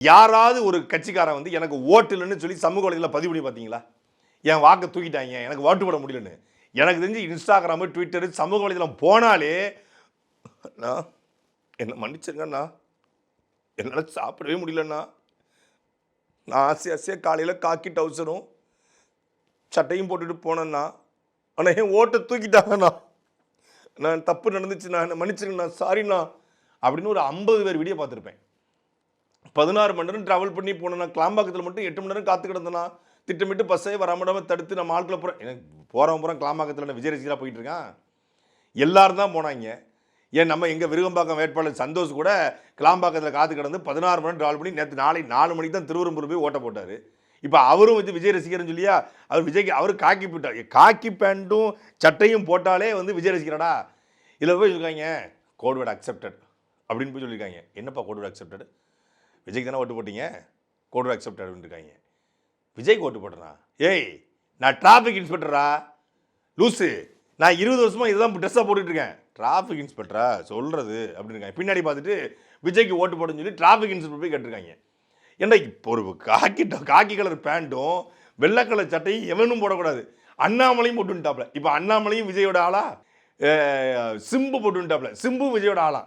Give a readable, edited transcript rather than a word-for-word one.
யாராவது ஒரு கட்சிக்காரன் வந்து எனக்கு ஓட்டு இல்லைன்னு சொல்லி சமூக வலைதளத்தில் பதிவு பண்ணி பார்த்தீங்களா? என் வாக்கை தூக்கிட்டாங்க, எனக்கு ஓட்டு போட முடியலன்னு. எனக்கு தெரிஞ்சு இன்ஸ்டாகிராமு, ட்விட்டரு, சமூக வலைதளம் போனாலே நான் என்னை மன்னிச்சிருங்கண்ணா, என்னால் சாப்பிடவே முடியலண்ணா, நான் ஆசையாக காலையில் காக்கி டவுசரும் சட்டையும் போட்டுட்டு போனேன்னா, ஆனால் என் ஓட்டை தூக்கிட்டாங்கண்ணா, நான் தப்பு நடந்துச்சுண்ணா, என்னை மன்னிச்சிருங்கண்ணா, சாரிண்ணா அப்படின்னு ஒரு 50 பேர் வீடியோ பார்த்துருப்பேன். 16 மணி நேரம் ட்ராவல் பண்ணி போனேன்னா, கிளாம்பாக்கத்தில் மட்டும் 8 மணி நேரம் காத்து கிடந்தேன்னா, திட்டமிட்டு பஸ்ஸே வராமடாமல் தடுத்து நம்ம ஆட்களை போகிறேன். எனக்கு போகிறவன் பூரா கிளாம்பாக்கத்தில் விஜய் ரசிகராக போயிட்டு இருக்கான். எல்லாரும் தான் போனாங்க. ஏன் நம்ம எங்கள் விருகம்பாக்கம் வேட்பாளர் சந்தோஷ் கூட கிளாம்பாக்கத்தில் காத்து கிடந்து 16 மணி நேரம் ட்ராவல் பண்ணி நேற்று நாளை 4 மணிக்கு தான் திருவரம்பூர் போய் ஓட்ட போட்டார். இப்போ அவரும் வந்து விஜய் ரசிகர்னு சொல்லியா, அவர் விஜய்க்கு அவர் காக்கி போட்டார். காக்கி பேண்ட்டும் சட்டையும் போட்டாலே வந்து விஜய் ரசிகராடா. இதில் போய் சொல்லியிருக்காங்க கோட்வேர்டு அக்செப்டட் அப்படின்னு போய் சொல்லியிருக்காங்க. என்னப்பா கோட்வேர்டு அக்செப்டட்? விஜய்க்கு தானே ஓட்டு போட்டீங்க, கோட்வேர்டு அக்செப்டட் அப்படின்னு இருக்காங்க. விஜய்க்கு ஓட்டு போட்டேனா? ஏய், நான் டிராஃபிக் இன்ஸ்பெக்டரா லூஸு, நான் 20 வருஷமாக இதுதான் ட்ரெஸ்ஸாக போட்டுட்ருக்கேன். டிராஃபிக் இன்ஸ்பெக்டரா சொல்கிறது அப்படின்னு இருக்காங்க. பின்னாடி பார்த்துட்டு விஜய்க்கு ஓட்டு போடுன்னு சொல்லி டிராஃபிக் இன்ஸ்பெக்டர் போய் கேட்டிருக்காங்க. ஏன்னா இப்போ ஒரு காக்கி கலர் பேண்ட்டும் வெள்ளை கலர் சட்டையும் எவனும் போடக்கூடாது. அண்ணாமலையும் போட்டுட்டாப்ல. இப்போ அண்ணாமலையும் விஜயோட ஆளா, சிம்பு போட்டுட்டாப்ல, சிம்பு விஜயோட ஆளா.